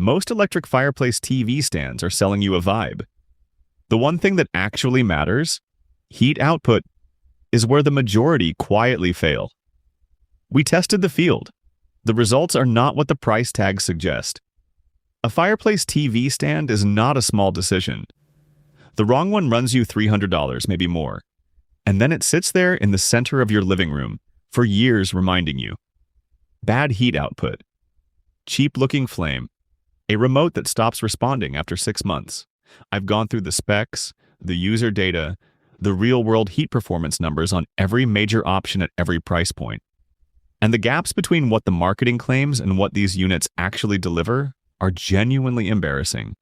Most electric fireplace TV stands are selling you a vibe. The one thing that actually matters, heat output, is where the majority quietly fail. We tested the field. The results are not what the price tags suggest. A fireplace TV stand is not a small decision. The wrong one runs you $300, maybe more. And then it sits there in the center of your living room for years reminding you. Bad heat output. Cheap-looking flame. A remote that stops responding after 6 months. I've gone through the specs, the user data, the real-world heat performance numbers on every major option at every price point. And the gaps between what the marketing claims and what these units actually deliver are genuinely embarrassing.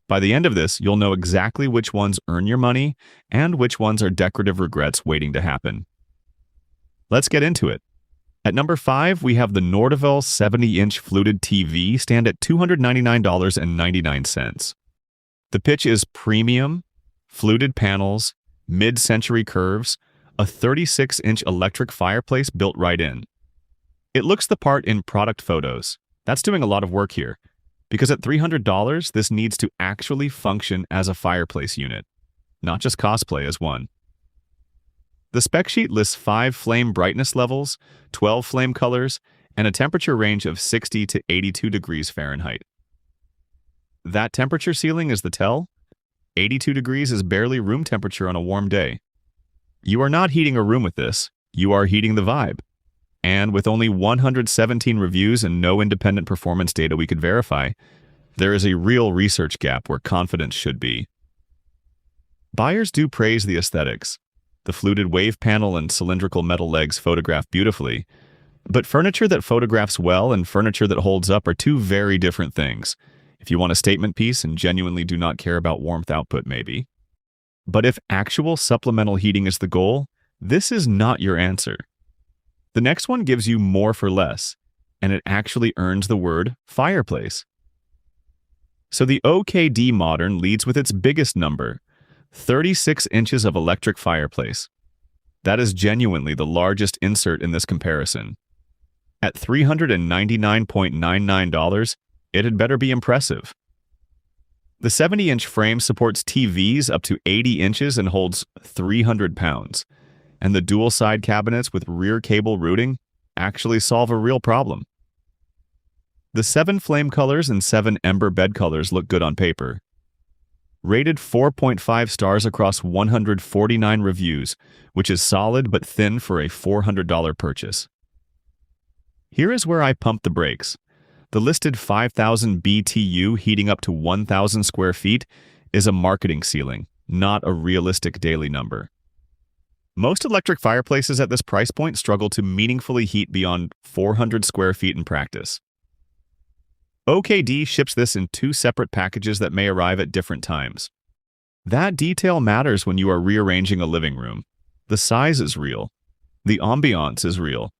By the end of this, you'll know exactly which ones earn your money and which ones are decorative regrets waiting to happen. Let's get into it. At number 5, we have the Nordeville 70-inch fluted TV stand at $299.99. The pitch is premium, fluted panels, mid-century curves, a 36-inch electric fireplace built right in. It looks the part in product photos. That's doing a lot of work here, because at $300, this needs to actually function as a fireplace unit, not just cosplay as one. The spec sheet lists 5 flame brightness levels, 12 flame colors, and a temperature range of 60 to 82 degrees Fahrenheit. That temperature ceiling is the tell. 82 degrees is barely room temperature on a warm day. You are not heating a room with this, you are heating the vibe. And with only 117 reviews and no independent performance data we could verify, there is a real research gap where confidence should be. Buyers do praise the aesthetics. The fluted wave panel and cylindrical metal legs photograph beautifully, but furniture that photographs well and furniture that holds up are two very different things. If you want a statement piece and genuinely do not care about warmth output, maybe. But if actual supplemental heating is the goal, this is not your answer. The next one gives you more for less, and it actually earns the word fireplace. So the OKD Modern leads with its biggest number, 36 inches of electric fireplace. That is genuinely the largest insert in this comparison. At $399.99, it had better be impressive. The 70-inch frame supports TVs up to 80 inches and holds 300 pounds. And the dual side cabinets with rear cable routing actually solve a real problem. The 7 flame colors and 7 ember bed colors look good on paper. Rated 4.5 stars across 149 reviews, which is solid but thin for a $400 purchase. Here is where I pump the brakes. The listed 5,000 BTU heating up to 1,000 square feet is a marketing ceiling, not a realistic daily number. Most electric fireplaces at this price point struggle to meaningfully heat beyond 400 square feet in practice. OKD ships this in 2 separate packages that may arrive at different times. That detail matters when you are rearranging a living room. The size is real. The ambiance is real.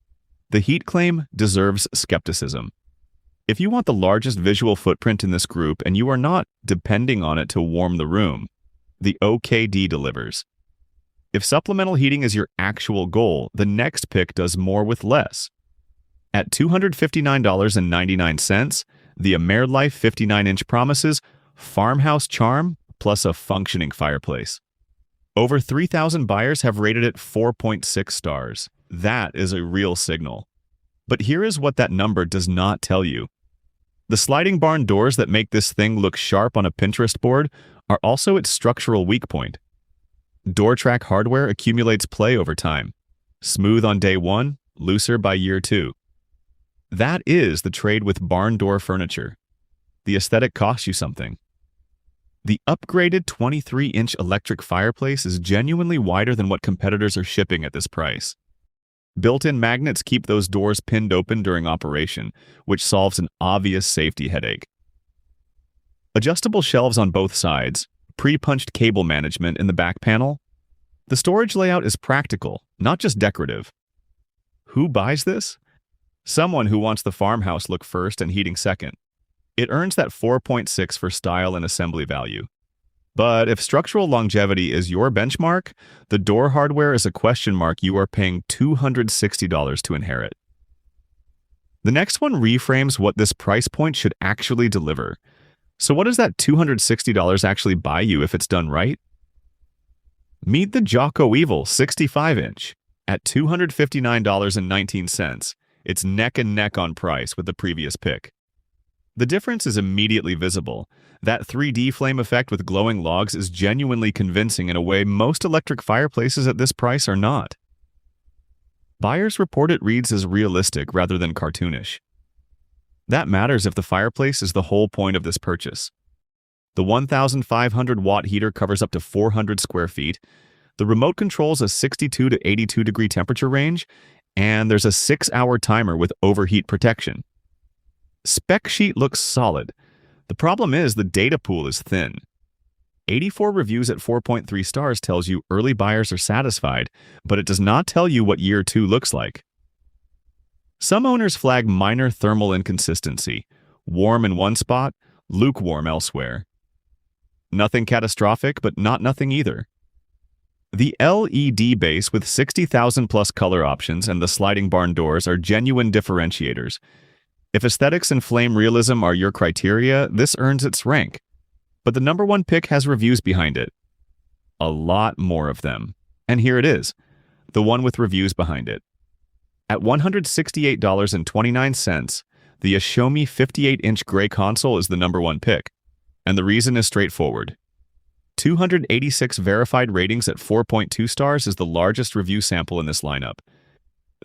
The heat claim deserves skepticism. If you want the largest visual footprint in this group and you are not depending on it to warm the room, the OKD delivers. If supplemental heating is your actual goal, the next pick does more with less. At $259.99, the AmerLife 59-inch promises Farmhouse charm plus a functioning fireplace. Over 3,000 buyers have rated it 4.6 stars. That is a real signal. But here is what that number does not tell you. The sliding barn doors that make this thing look sharp on a Pinterest board are also its structural weak point. Door track hardware accumulates play over time. Smooth on day 1, looser by year 2. That is the trade with barn door furniture. The aesthetic costs you something. The upgraded 23-inch electric fireplace is genuinely wider than what competitors are shipping at this price. Built-in magnets keep those doors pinned open during operation, which solves an obvious safety headache. Adjustable shelves on both sides, pre-punched cable management in the back panel. The storage layout is practical, not just decorative. Who buys this? Someone who wants the farmhouse look first and heating second. It earns that 4.6 for style and assembly value. But if structural longevity is your benchmark, the door hardware is a question mark you are paying $260 to inherit. The next one reframes what this price point should actually deliver. So what does that $260 actually buy you if it's done right? Meet the JacoEvil 65-inch. At $259.19, it's neck and neck on price with the previous pick. The difference is immediately visible. That 3D flame effect with glowing logs is genuinely convincing in a way most electric fireplaces at this price are not. Buyers report it reads as realistic rather than cartoonish. That matters if the fireplace is the whole point of this purchase. The 1,500-watt heater covers up to 400 square feet. The remote controls a 62 to 82 degree temperature range, and there's a 6-hour timer with overheat protection. Spec sheet looks solid. The problem is the data pool is thin. 84 reviews at 4.3 stars tells you early buyers are satisfied, but it does not tell you what year 2 looks like. Some owners flag minor thermal inconsistency, warm in one spot, lukewarm elsewhere. Nothing catastrophic, but not nothing either. The LED base with 60,000 plus color options and the sliding barn doors are genuine differentiators. If aesthetics and flame realism are your criteria, this earns its rank. But the number one pick has reviews behind it. A lot more of them. And here it is, the one with reviews behind it. At $168.29, the Ashomi 58-inch gray console is the number one pick. And the reason is straightforward. 286 verified ratings at 4.2 stars is the largest review sample in this lineup.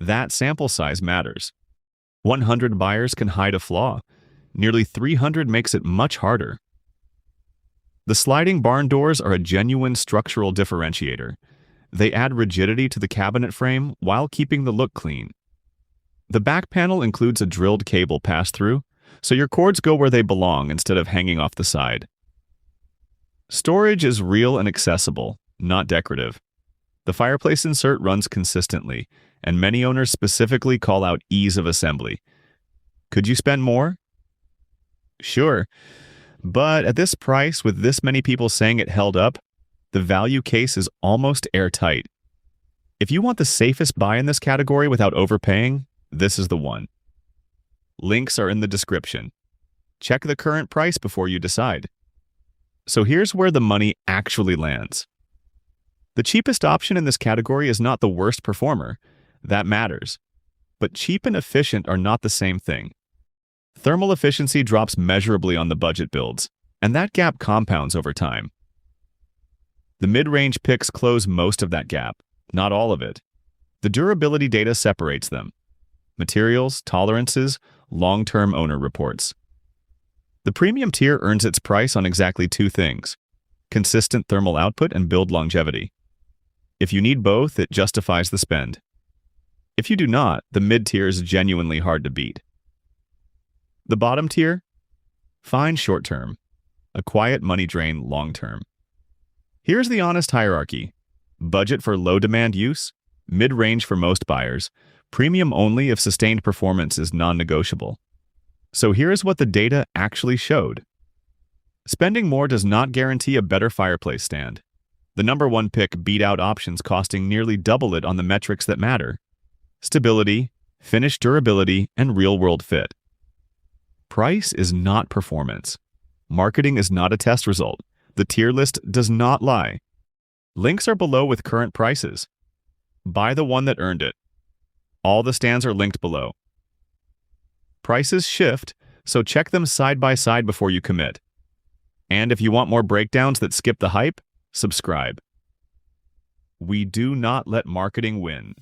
That sample size matters. 100 buyers can hide a flaw. Nearly 300 makes it much harder. The sliding barn doors are a genuine structural differentiator. They add rigidity to the cabinet frame while keeping the look clean. The back panel includes a drilled cable pass-through, so your cords go where they belong instead of hanging off the side. Storage is real and accessible, not decorative. The fireplace insert runs consistently, and many owners specifically call out ease of assembly. Could you spend more? Sure, but at this price, with this many people saying it held up, the value case is almost airtight. If you want the safest buy in this category without overpaying, this is the one. Links are in the description. Check the current price before you decide. So here's where the money actually lands. The cheapest option in this category is not the worst performer. That matters. But cheap and efficient are not the same thing. Thermal efficiency drops measurably on the budget builds, and that gap compounds over time. The mid-range picks close most of that gap, not all of it. The durability data separates them. Materials, tolerances, long-term owner reports. The premium tier earns its price on exactly two things: consistent thermal output and build longevity. If you need both, it justifies the spend. If you do not, the mid-tier is genuinely hard to beat. The bottom tier? Fine short-term. A quiet money drain long-term. Here's the honest hierarchy. Budget for low-demand use, mid-range for most buyers, premium only if sustained performance is non-negotiable. So here's what the data actually showed. Spending more does not guarantee a better fireplace stand. The number one pick beat out options costing nearly double it on the metrics that matter: stability, finish durability, and real-world fit. Price is not performance. Marketing is not a test result. The tier list does not lie. Links are below with current prices. Buy the one that earned it. All the stands are linked below. Prices shift, so check them side by side before you commit. And if you want more breakdowns that skip the hype, subscribe. We do not let marketing win.